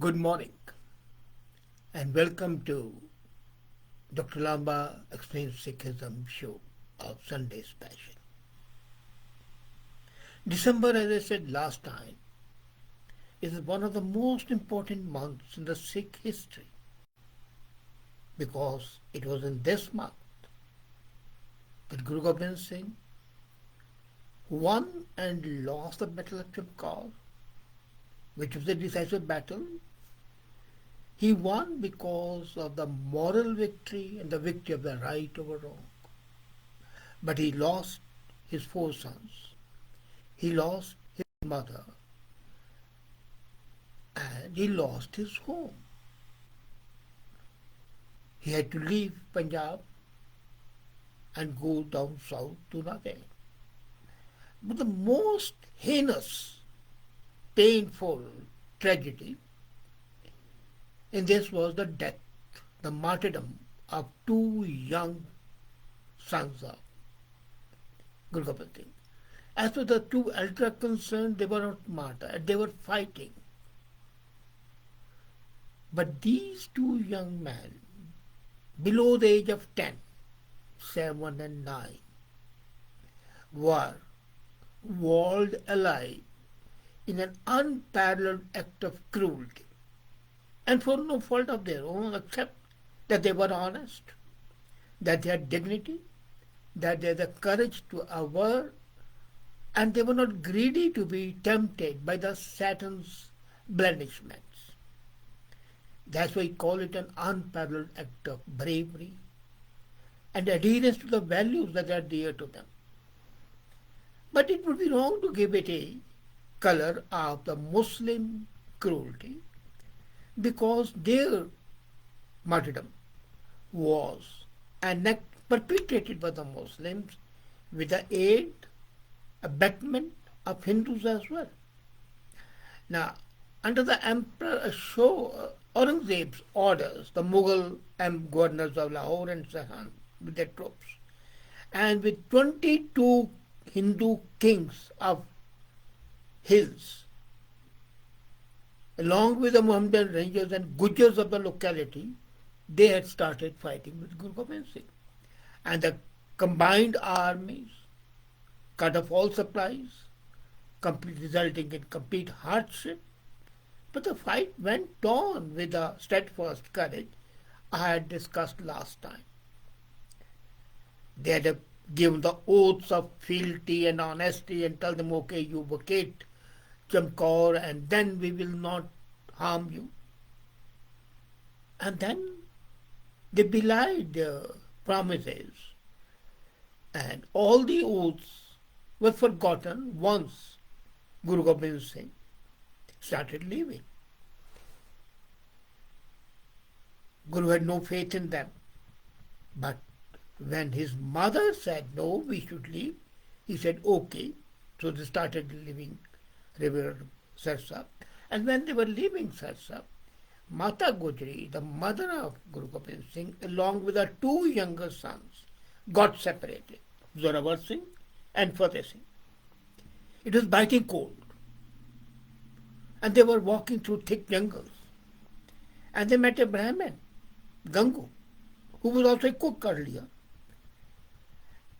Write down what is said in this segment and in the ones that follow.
Good morning and welcome to Dr. Lamba Explains Sikhism show of Sunday's Passion. December, as I said last time, is one of the most important months in the Sikh history because it was in this month that Guru Gobind Singh won and lost the Battle of Chapkar, which was a decisive battle. He won because of the moral victory and the victory of the right over wrong. But he lost his 4 sons. He lost his mother. And he lost his home. He had to leave Punjab and go down south to Nagaland. But the most heinous, painful tragedy in this was the death, the martyrdom of 2 young sons of Guru Gobind Singh. As for the 2 elder concerned, they were not martyred, they were fighting. But these 2 young men, below the age of 10, 7 and 9, were walled alive in an unparalleled act of cruelty. And for no fault of their own, except that they were honest, that they had dignity, that they had the courage to aver, and they were not greedy to be tempted by the Satan's blandishments. That's why we call it an unparalleled act of bravery and adherence to the values that are dear to them. But it would be wrong to give it a color of the Muslim cruelty, because their martyrdom was an act perpetrated by the Muslims with the aid, abetment of Hindus as well. Now, under the Emperor Aurangzeb's orders, the Mughal governors of Lahore and Sirhind with their troops, and with 22 Hindu kings of hills, along with the Mohammedan rangers and Gujars of the locality, they had started fighting with Guru Gobind Singh. And the combined armies cut off all supplies, resulting in complete hardship. But the fight went on with the steadfast courage I had discussed last time. They had given the oaths of fealty and honesty and tell them, okay, you vacate Chamkaur and then we will not harm you. And then they belied their promises, and all the oaths were forgotten once Guru Gobind Singh started leaving. Guru had no faith in them. But when his mother said, no, we should leave, he said, okay. So they started leaving River Sarsa. And when they were leaving Sarsa, Mata Gujri, the mother of Guru Gobind Singh, along with her 2 younger sons, got separated, Zorawar Singh and Fateh Singh. It was biting cold. And they were walking through thick jungles. And they met a Brahmin, Gangu, who was also a cook earlier.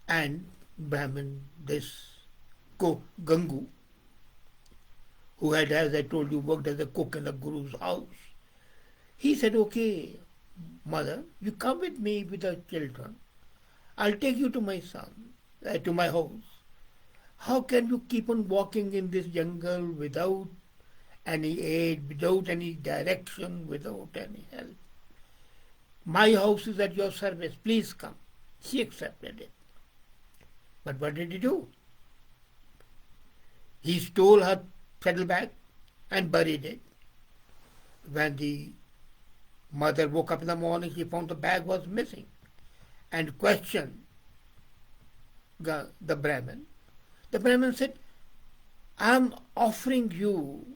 And Brahmin, this cook, Gangu, who had, as I told you, worked as a cook in the Guru's house, he said, okay, mother, you come with me with the children. I'll take you to my to my house. How can you keep on walking in this jungle without any aid, without any direction, without any help? My house is at your service. Please come. She accepted it. But what did he do? He stole her saddlebag and buried it. When the mother woke up in the morning, she found the bag was missing and questioned the Brahmin. The Brahmin said, I'm offering you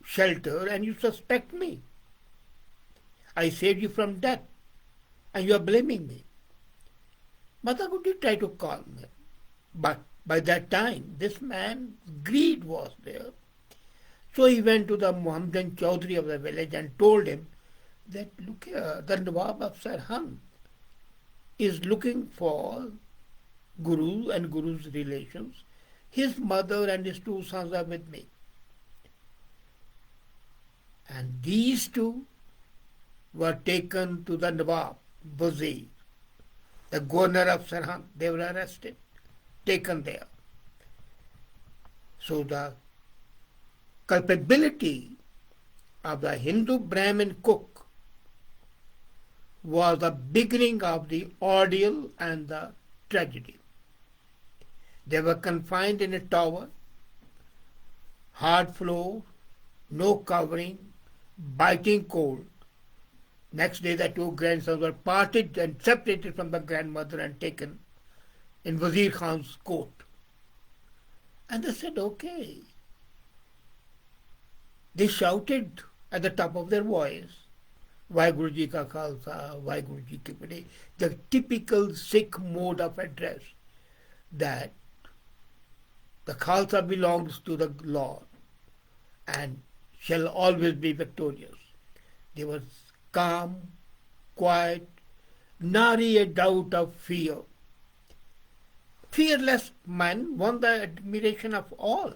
shelter and you suspect me. I saved you from death and you are blaming me. Mother could try to calm him. But by that time, this man's greed was there. So he went to the Muhammadan Chaudhry of the village and told him that, look here, the Nawab of Sirhind is looking for Guru and Guru's relations. His mother and his two sons are with me. And these two were taken to the Nawab, Wazir, the governor of Sirhind. They were arrested, taken there. So the culpability of the Hindu Brahmin cook was the beginning of the ordeal and the tragedy. They were confined in a tower, hard floor, no covering, biting cold. Next day the two grandsons were parted and separated from the grandmother and taken in Wazir Khan's court. And they said, okay. They shouted at the top of their voice, Vaheguru Ji Ka Khalsa, Vaheguru Ji Ki Fateh, the typical Sikh mode of address, that the Khalsa belongs to the Lord and shall always be victorious. They were calm, quiet, nary a doubt of fear. Fearless men won the admiration of all.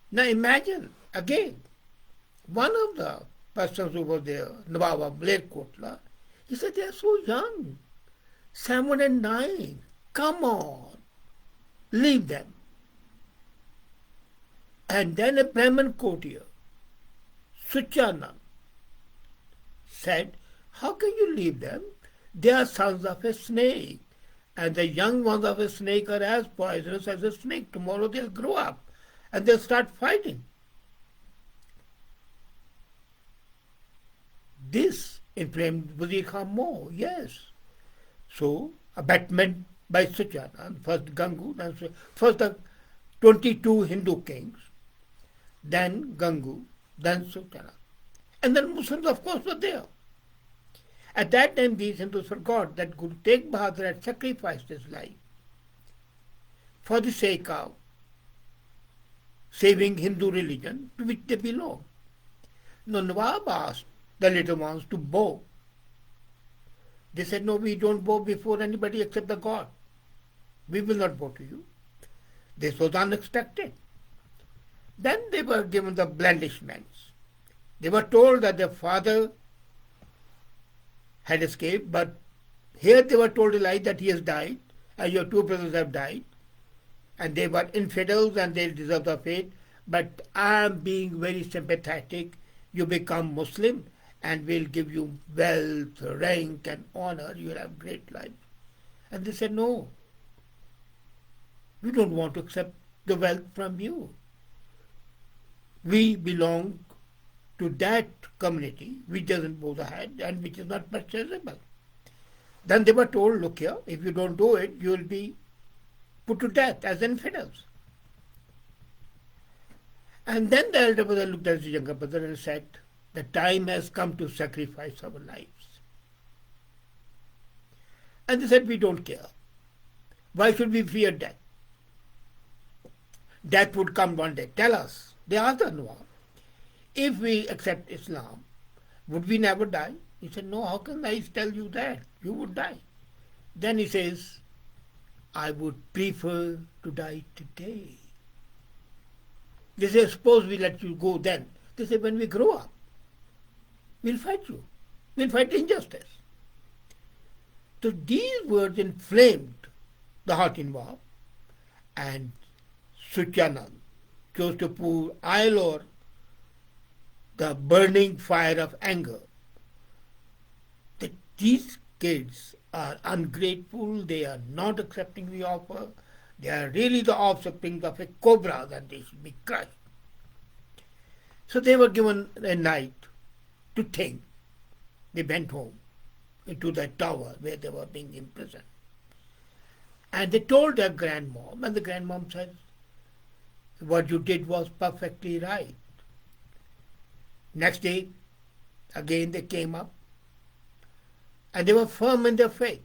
Now imagine, again, one of the persons who was there, Nawab of Malerkotla, he said, they are so young, 7 and 9, come on, leave them. And then a Brahmin courtier, Suchanand, said, how can you leave them? They are sons of a snake, and the young ones of a snake are as poisonous as a snake. Tomorrow they'll grow up and they'll start fighting. This inflamed Wazir Khan more, yes. So, abatement by Suchanand, first Gangu, then first the 22 Hindu kings, then Gangu, then Suchanand. And then Muslims, of course, were there. At that time, these Hindus forgot that Guru Tegh Bahadur had sacrificed his life for the sake of saving Hindu religion to which they belong. No, Nawab asked the little ones to bow. They said, no, we don't bow before anybody except the God. We will not bow to you. This was unexpected. Then they were given the blandishments. They were told that their father had escaped, but here they were told a lie that he has died, and your two brothers have died, and they were infidels and they deserve the fate, but I am being very sympathetic. You become Muslim and we'll give you wealth, rank and honor. You will have great life. And they said, no, we don't want to accept the wealth from you. We belong to that community which doesn't bow the head and which is not purchasable. Then they were told, look here, if you don't do it, you will be put to death as infidels. And then the elder brother looked at his younger brother and said, the time has come to sacrifice our lives. And they said, we don't care. Why should we fear death? Death would come one day. Tell us. They asked the Nawab, if we accept Islam, would we never die? He said, no, how can I tell you that? You would die. Then he says, I would prefer to die today. They say, suppose we let you go then. They say, when we grow up, we'll fight you. We'll fight injustice. So these words inflamed the heart involved, and Suchanand chose to pour oil or the burning fire of anger. That these kids are ungrateful, they are not accepting the offer, they are really the offspring of a cobra that they should be crushed. So they were given a night to think. They went home into the tower where they were being imprisoned. And they told their grandmom, and the grandmom said, what you did was perfectly right. Next day, again they came up, and they were firm in their faith.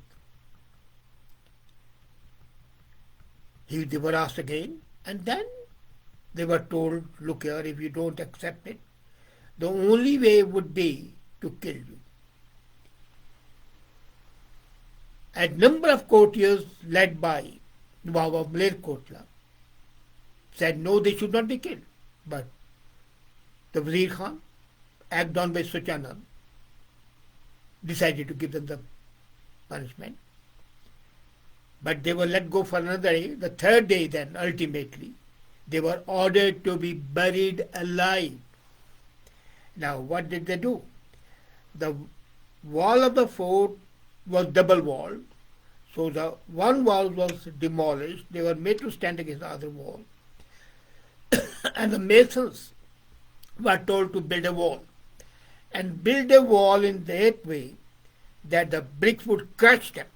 They were asked again, and then They were told, look here, if you don't accept it, the only way would be to kill you. A number of courtiers led by Nawab Malerkotla said no, they should not be killed. But the Wazir Khan, egged on by Suchanand, decided to give them the punishment. But they were let go for another day. The third day then, ultimately, they were ordered to be buried alive. Now, what did they do? The wall of the fort was double walled. So the one wall was demolished. They were made to stand against the other wall. And the masons were told to build a wall. And build a wall in that way that the bricks would crush them.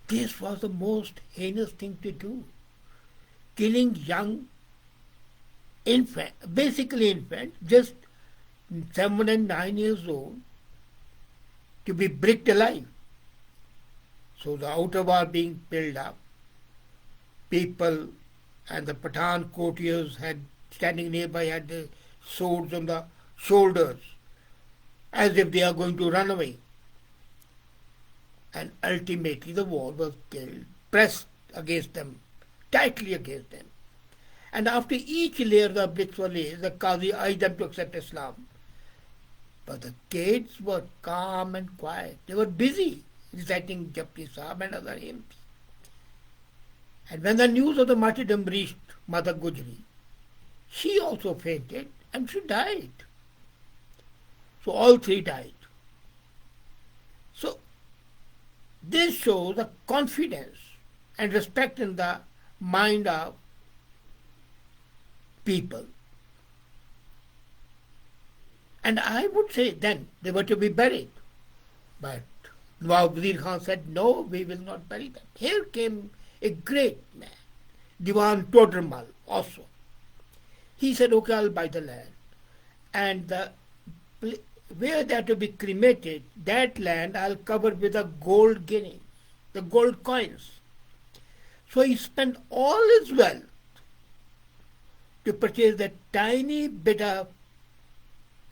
This was the most heinous thing to do. Killing young infants, basically infants, just 7 and 9 years old, to be bricked alive. So the outer wall being built up, people and the Pathan courtiers had standing nearby had the swords on the shoulders as if they are going to run away. And ultimately the wall was killed, pressed against them, tightly against them. And after each layer the bricks were laid, the Qazi urged them to accept Islam. But the kids were calm and quiet. They were busy reciting Japji Sahib and other hymns. And when the news of the martyrdom reached Mother Gujri, she also fainted and she died. So all three died. So this shows the confidence and respect in the mind of people. And I would say then they were to be buried. But Nawab Wazir Khan said, no, we will not bury them. Here came a great man, Diwan Todramal also. He said, okay, I'll buy the land. And where they are to be cremated, that land I'll cover with the gold guineas, the gold coins. So he spent all his wealth to purchase that tiny bit of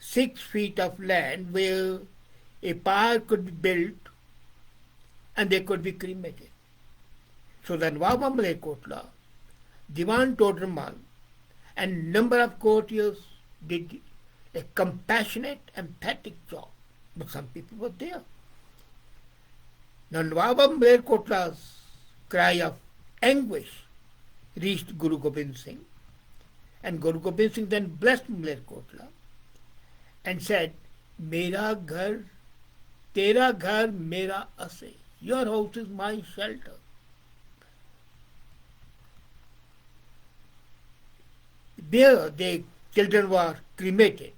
6 feet of land where a pyre could be built and they could be cremated. So then Nawab Malerkotla, Diwan Todramal, and number of courtiers did a compassionate, emphatic job. But some people were there. Now Nawab Malerkotla's cry of anguish reached Guru Gobind Singh. And Guru Gobind Singh then blessed Malerkotla and said, Mera ghar, tera ghar, mera ase. Your house is my shelter. Where the children were cremated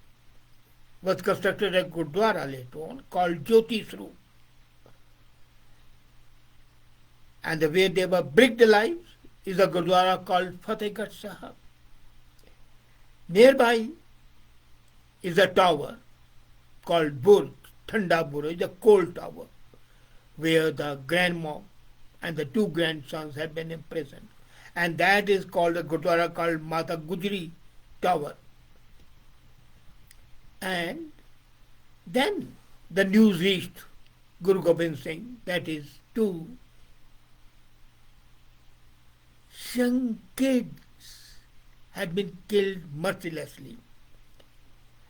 was constructed a Gurdwara later on called Jyoti Swarup. And where they were bricked alive is a Gurdwara called Fatehgarh Sahib. Nearby is a tower called Burj, Thanda Burj, the cold tower, where the grandma and the 2 grandsons have been imprisoned. And that is called a Gurdwara called Mata Gujri Tower. And then the news reached Guru Gobind Singh, that is 2 young kids had been killed mercilessly.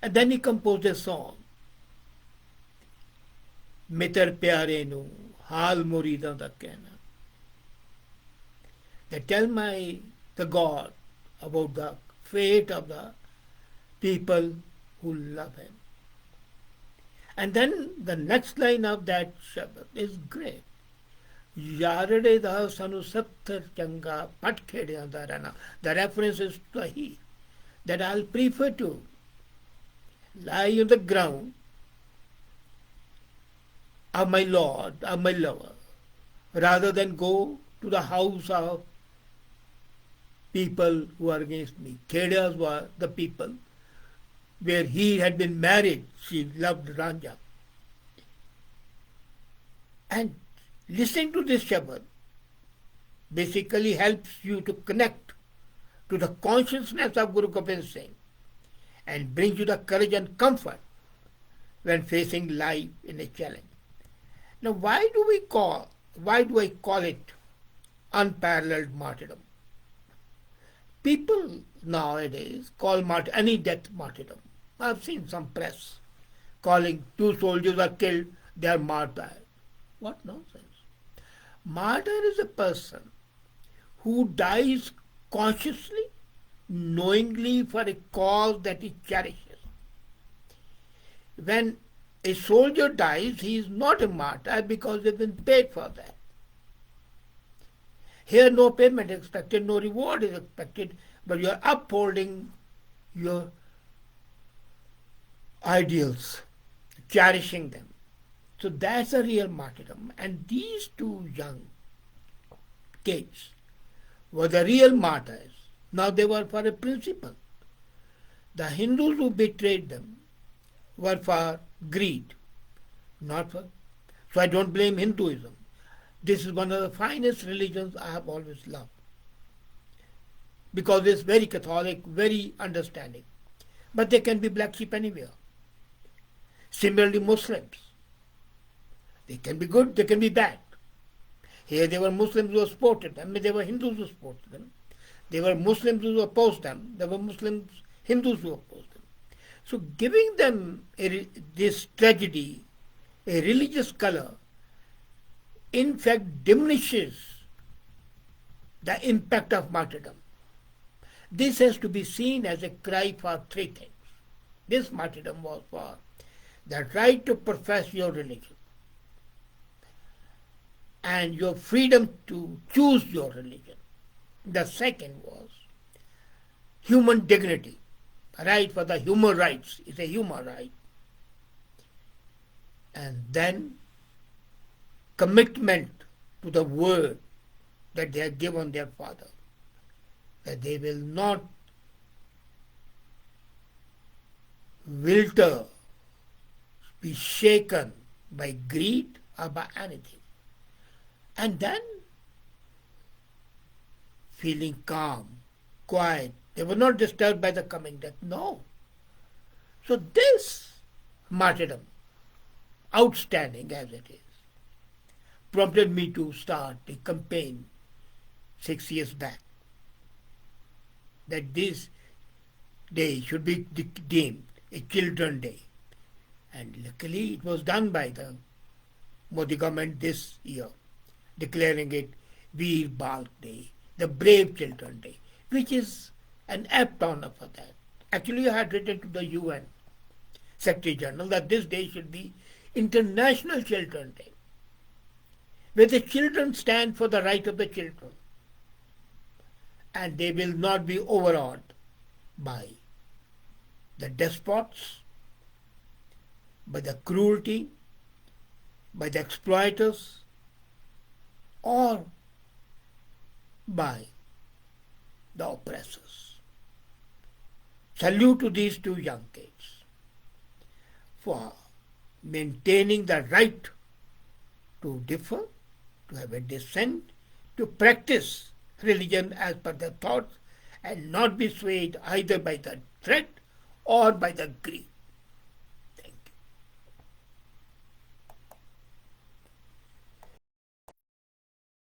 And then he composed a song, Mitar Pyare Nu, Hal Muridan da Kehna. They tell the God about the fate of the people who love him. And then the next line of that Shabad is great. Yarade da sanu sattar changa pat khedya darana. The reference is to he. That I'll prefer to lie on the ground of my Lord, of my lover, rather than go to the house of people who are against me. Khedyas were the people where he had been married. She loved Ranja. And listening to this Shabad, basically helps you to connect to the consciousness of Guru Gobind Singh and brings you the courage and comfort when facing life in a challenge. Now, why do I call it unparalleled martyrdom? People nowadays call any death martyrdom. I've seen some press calling two soldiers are killed, they are martyred. What nonsense. Martyr is a person who dies consciously, knowingly for a cause that he cherishes. When a soldier dies, he is not a martyr because he has been paid for that. Here no payment is expected, no reward is expected, but you are upholding your ideals, cherishing them. So that's a real martyrdom. And these two young kids were the real martyrs. Now they were for a principle. The Hindus who betrayed them were for greed, not for. So I don't blame Hinduism. This is one of the finest religions I have always loved because it's very Catholic, very understanding. But they can be black sheep anywhere. Similarly, Muslims. They can be good, they can be bad. Here there were Muslims who supported them, there were Hindus who supported them. There were Muslims who opposed them, there were Hindus who opposed them. So giving them this tragedy a religious color, in fact diminishes the impact of martyrdom. This has to be seen as a cry for three things. This martyrdom was for the right to profess your religion and your freedom to choose your religion. The second was human dignity, right for the human rights, is a human right. And then commitment to the word that they have given their father, that they will not wilter, be shaken by greed or by anything. And then feeling calm, quiet. They were not disturbed by the coming death. No. So this martyrdom, outstanding as it is, prompted me to start a campaign 6 years back that this day should be deemed a Children's Day. And luckily it was done by the Modi government this year, declaring it Veer Balk Day, the Brave Children Day, which is an apt honor for that. Actually, I had written to the UN Secretary General that this day should be International Children Day, where the children stand for the right of the children, and they will not be overawed by the despots, by the cruelty, by the exploiters, or by the oppressors. Salute to these two young kids for maintaining the right to differ, to have a dissent, to practice religion as per their thoughts, and not be swayed either by the threat or by the greed.